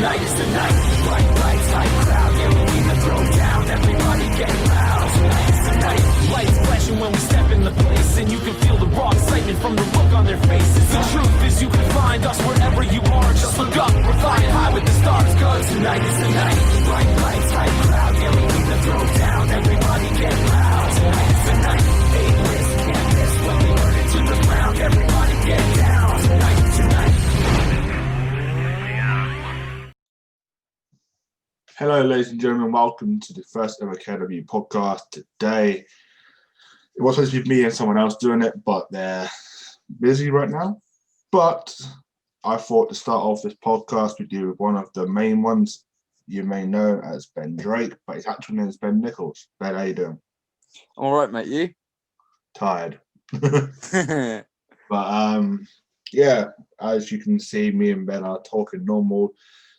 Tonight is the night. Bright lights, high crowd. Yeah, we need to throw down. Everybody get loud. Tonight is the night. Lights flashing when we step in the place, and you can feel the raw excitement from the look on their faces. The truth is you can find us wherever you are. Just look up, we're flying high with the stars. Cause tonight is the night. Bright lights, high crowd. Yeah, we need to throw down. Everybody get loud. Tonight is the night. Ain't miss, can't miss when we burn it to the ground. Everybody get down. Tonight. Hello, ladies and gentlemen. Welcome to the first ever KRW podcast. Today, it was supposed to be me and someone else doing it, but they're busy right now. But I thought to start off this podcast with you with one of the main ones you may know as Ben Drake, but his actual name is Ben Nichols. Ben, how you doing? All right, mate. You? Tired. But yeah, as you can see, me and Ben are talking normal.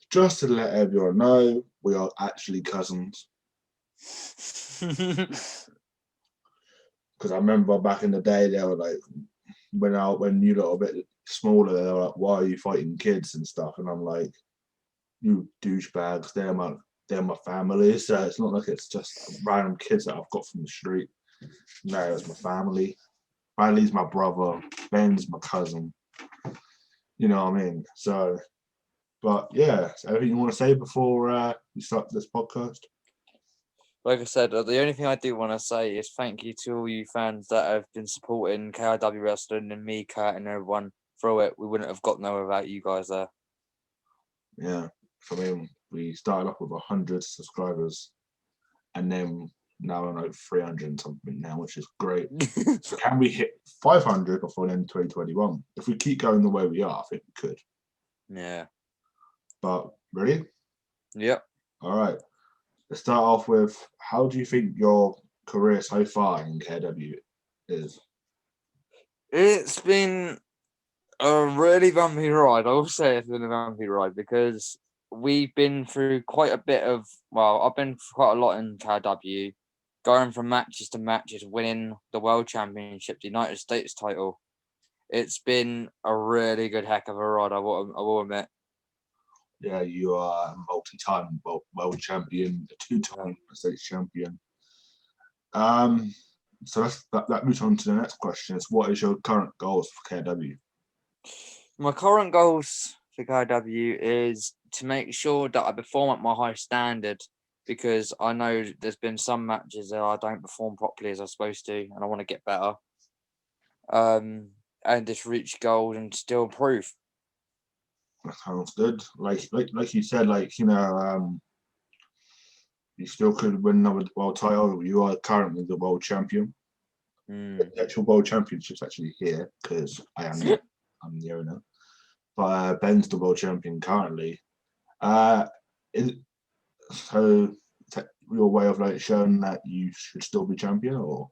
Just to let everyone know, we are actually cousins. Because I remember back in the day, they were like, when you got a bit smaller, they were like, "Why are you fighting kids and stuff?" And I'm like, "You douchebags, they're my family." So it's not like it's just random kids that I've got from the street. No, it's my family. Riley's my brother. Ben's my cousin. You know what I mean? So. But yeah, so anything you want to say before we start this podcast? Like I said, the only thing I do want to say is thank you to all you fans that have been supporting KRW Wrestling and me, Kurt, and everyone through it. We wouldn't have got nowhere without you guys there. Yeah, I mean, we started off with 100 subscribers, and then now we're like 300 and something now, which is great. So can we hit 500 before the end of 2021? If we keep going the way we are, I think we could. Yeah. But ready? Yep. All right. Let's start off with, how do you think your career so far in KRW is? It's been a really bumpy ride. I will say it's been a bumpy ride because we've been through quite a bit of, I've been through quite a lot in KRW, going from matches to matches, winning the World Championship, the United States title. It's been a really good heck of a ride, I will admit. Yeah, you are a multi-time world champion, a two-time States champion. So that moves on to the next question: is what is your current goals for KRW? My current goals for KRW is to make sure that I perform at my high standard, because I know there's been some matches that I don't perform properly as I'm supposed to, and I want to get better. And just reach gold and still improve. That sounds good. Like you said, you still could win another world title. You are currently the world champion. The actual world championship's actually here because I'm the owner. But Ben's the world champion currently. So your way of like showing that you should still be champion, or?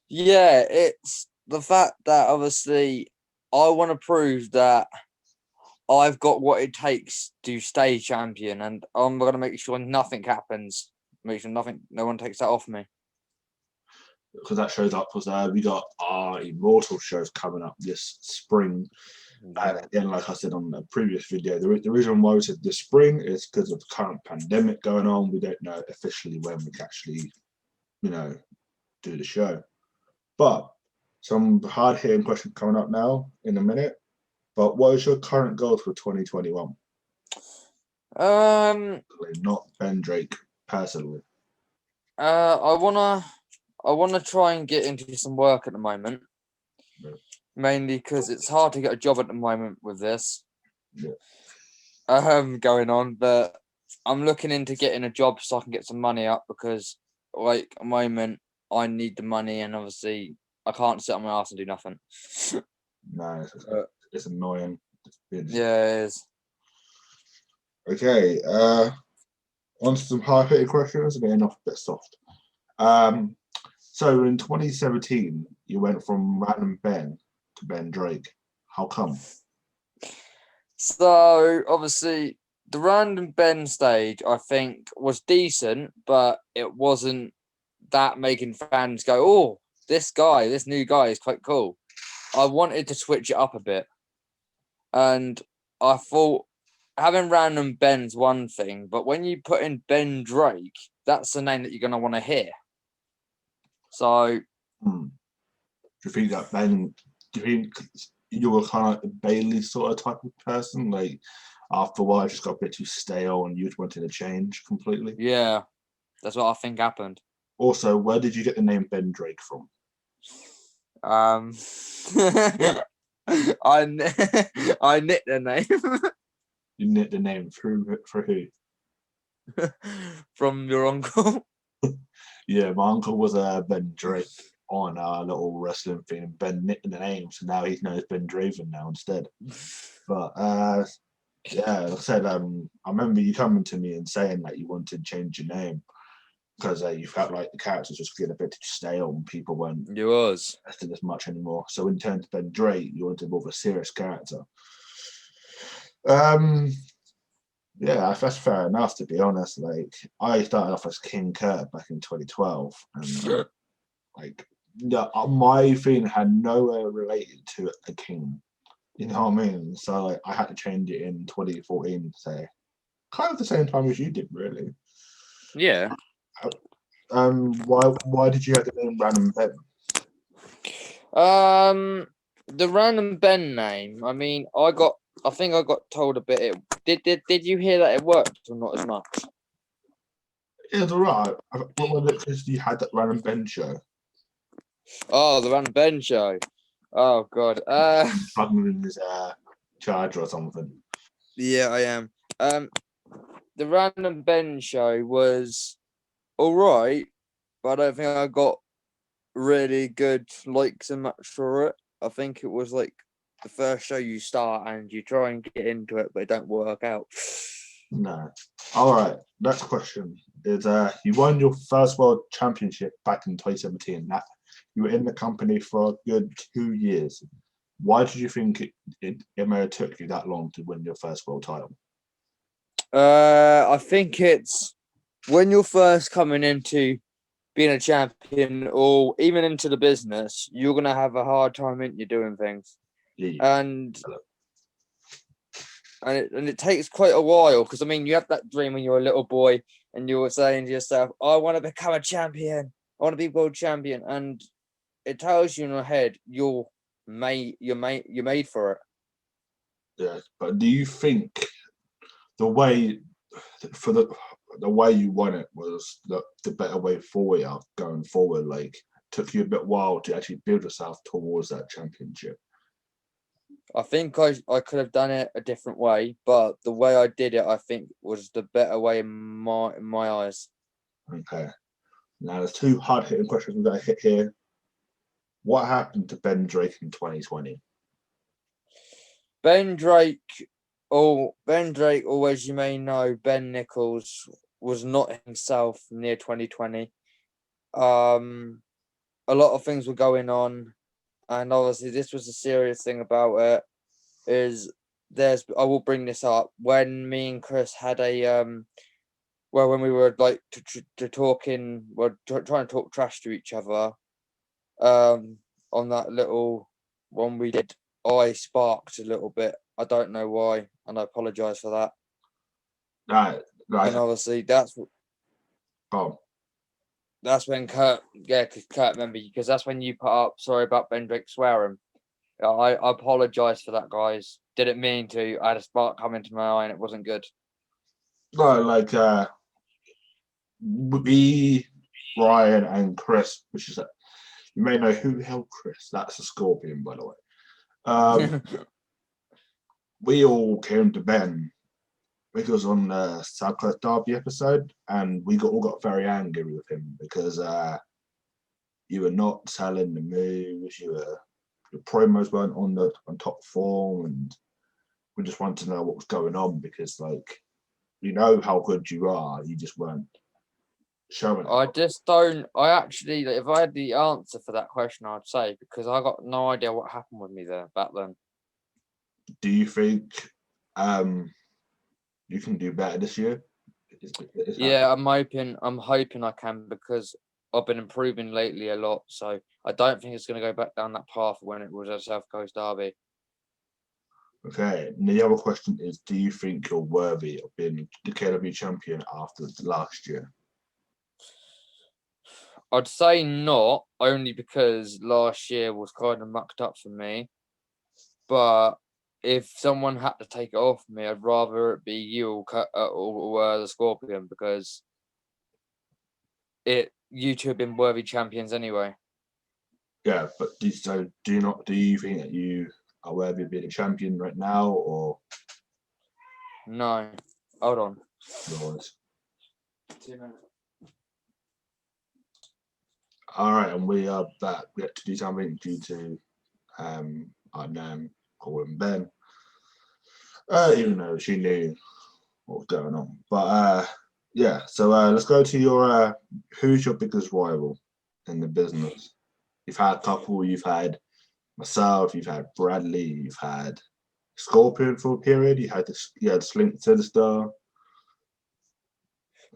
Yeah, it's the fact that obviously I want to prove that I've got what it takes to stay champion, and I'm going to make sure nothing happens. Make sure no one takes that off me. Because that shows up because we got our Immortal shows coming up this spring. And again, like I said on the previous video, the reason why we said this spring is because of the current pandemic going on. We don't know officially when we can actually, do the show. But some hard-hitting questions coming up now in a minute. But what is your current goals for 2021? Not Ben Drake personally. I wanna try and get into some work at the moment. Yeah. Mainly because it's hard to get a job at the moment with this. Yeah. Going on, but I'm looking into getting a job so I can get some money up, because like at the moment I need the money, and obviously I can't sit on my ass and do nothing. No, it's annoying. Yeah, it is. Okay, on to some hard-hitting questions, getting off a bit soft. So in 2017, you went from random Ben to Ben Drake. How come? So obviously the random Ben stage I think was decent, but it wasn't that making fans go, "Oh, this new guy is quite cool." I wanted to switch it up a bit, and I thought having random Ben's one thing, but when you put in Ben Drake, that's the name that you're gonna want to hear. So Do you think that Ben? Do you think you were kind of like a Bailey sort of type of person? Like after a while, it just got a bit too stale, and you just wanted to change completely. yeah, that's what I think happened. Also, where did you get the name Ben Drake from? Um, I I nicked the name You knit the name through for who? from your uncle. Yeah, my uncle was Ben Drake on our little wrestling thing. And Ben nicked the name, so now he's known as Ben Draven now instead. But yeah, like I said, I remember you coming to me and saying that you wanted to change your name because you felt like the characters just getting a bit too stale and people weren't You was. invested as much anymore. So in terms of Ben Drake, you wanted more of a serious character. Yeah, that's fair enough. To be honest, like I started off as King Kurt back in 2012, and like my thing had nowhere related to a king. You know what I mean? So like, I had to change it in 2014 to say kind of the same time as you did, really. Yeah. Why did you have the name Random Ben? The random Ben name. I mean, I think I got told a bit. Did you hear that it worked or not as much? It was alright. What was it? Because you had that Random Ben show. Oh, the random Ben show. Oh God. Plugging in his charger or something. Yeah, I am. The random Ben show was all right, but I don't think I got really good likes and much for it. I think it was like the first show you start and you try and get into it, but it don't work out. No. All right. Next question is: you won your first world championship back in 2017. That you were in the company for a good 2 years. Why did you think it may have took you that long to win your first world title? I think it's when you're first coming into being a champion or even into the business, you're gonna have a hard time in you doing things, Yeah. and it takes quite a while because I mean you have that dream when you're a little boy and you're saying to yourself, I want to become a champion, I want to be world champion, and it tells you in your head you're made for it. Yeah. But do you think the way for the way you won it was the better way for you going forward? Like, took you a bit while to actually build yourself towards that championship. I think I could have done it a different way, but the way I did it, I think, was the better way in my eyes. Okay. Now there's two hard hitting questions we're going to hit here. What happened to Ben Drake in 2020? Ben Drake, Ben Drake, or as you may know, Ben Nichols was not himself near 2020. A lot of things were going on, and obviously this was a serious thing about it. I will bring this up when me and Chris had a well, when we were like to talking, well, trying to talk trash to each other, on that little one we did, I sparked a little bit. I don't know why, and I apologize for that. Right. And obviously Oh, that's when Kurt, yeah, because Kurt, remember, because that's when you put up, sorry about Ben Drake swearing. I apologize for that, guys. Didn't mean to. I had a spark come into my eye and it wasn't good. no, like me, Ryan, and Chris, which is you may know who the hell Chris. That's a scorpion, by the way. We all came to Ben because on the South Coast Derby episode, and we all got very angry with him because you were not selling the moves, your promos weren't on top form, and we just wanted to know what was going on because like you know how good you are, you just weren't showing I it. just don't. I actually, if I had the answer for that question, I'd say because I got no idea what happened with me there back then. Do you think you can do better this year? Yeah, I'm hoping. I'm hoping I can because I've been improving lately a lot. So I don't think it's going to go back down that path when it was a South Coast Derby. Okay, and the other question is, do you think you're worthy of being the KW champion after last year? I'd say not, only because last year was kind of mucked up for me. But if someone had to take it off me, I'd rather it be you or the Scorpion, because you two have been worthy champions anyway. Yeah, but do you think that you are worthy of being a champion right now, or No, hold on. yours? 2 minutes. All right, and we are back. We had to do something due to our name calling Ben, even though she knew what was going on. But yeah, so let's go to your who's your biggest rival in the business? You've had a couple. You've had myself. You've had Bradley. You've had Scorpion for a period. You had Slink Sinister.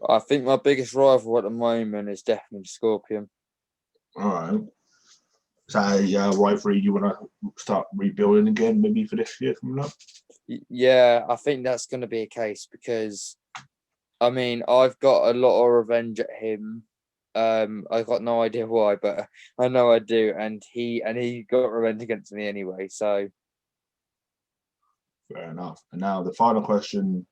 I think my biggest rival at the moment is definitely Scorpion. All right. Is that a rivalry you want to start rebuilding again, maybe for this year coming up? Yeah, I think that's going to be a case because, I mean, I've got a lot of revenge at him. I've got no idea why, but I know I do, and he got revenge against me anyway. So Fair enough. And now the final question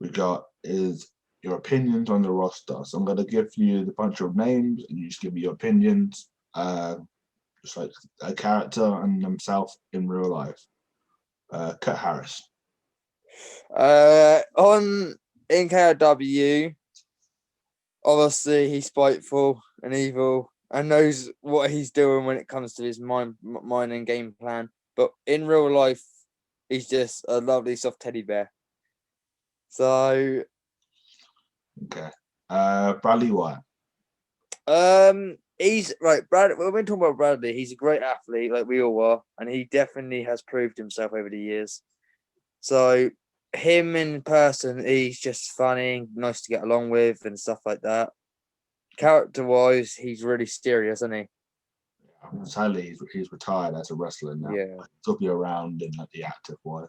we got is your opinions on the roster. So I'm going to give you the bunch of names, and you just give me your opinions, just like a character and themselves in real life. Kurt Harris. in KRW, obviously he's spiteful and evil and knows what he's doing when it comes to his mind and game plan. But in real life, he's just a lovely soft teddy bear. So Okay. Bradley White. he's right. Brad, when we're talking about Bradley, he's a great athlete, like we all are, and he definitely has proved himself over the years. So him in person, he's just funny, nice to get along with, and stuff like that. Character-wise, he's really serious, isn't he? Sadly, he's retired as a wrestler now. Yeah. He'll be around in the active wise.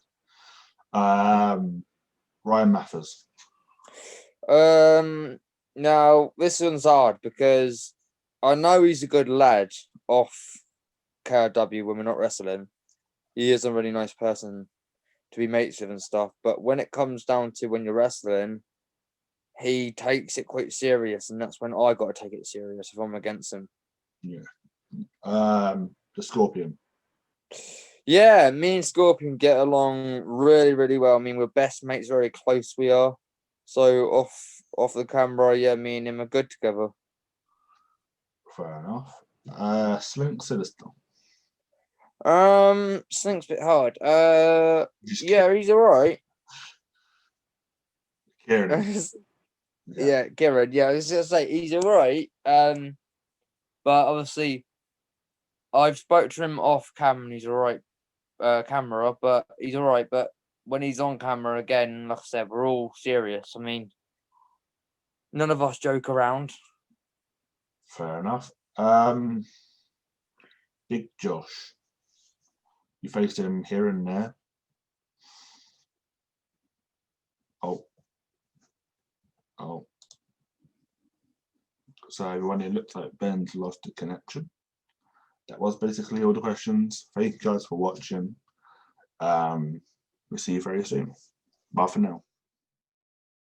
Ryan Mathers. Now this one's hard because I know he's a good lad off KRW when we're not wrestling. He is a really nice person to be mates with and stuff. But when it comes down to when you're wrestling, he takes it quite serious, and that's when I got to take it serious if I'm against him. Yeah. The Scorpion. Yeah, me and Scorpion get along really, really well. I mean, we're best mates, very close we are. So off the camera, yeah, me and him are good together. Fair enough. Slink Sinister. Slink's a bit hard. Yeah, he's alright. Kieran. Yeah, Kieran. Yeah, I was gonna say he's alright. But obviously, I've spoke to him off camera and he's alright. Camera, but he's alright. But when he's on camera again, like I said, we're all serious. I mean, none of us joke around. Fair enough. Big Josh. You faced him here and there. Oh. So everyone, it looks like Ben's lost the connection. That was basically all the questions. Thank you guys for watching. We'll see you very soon. Bye for now.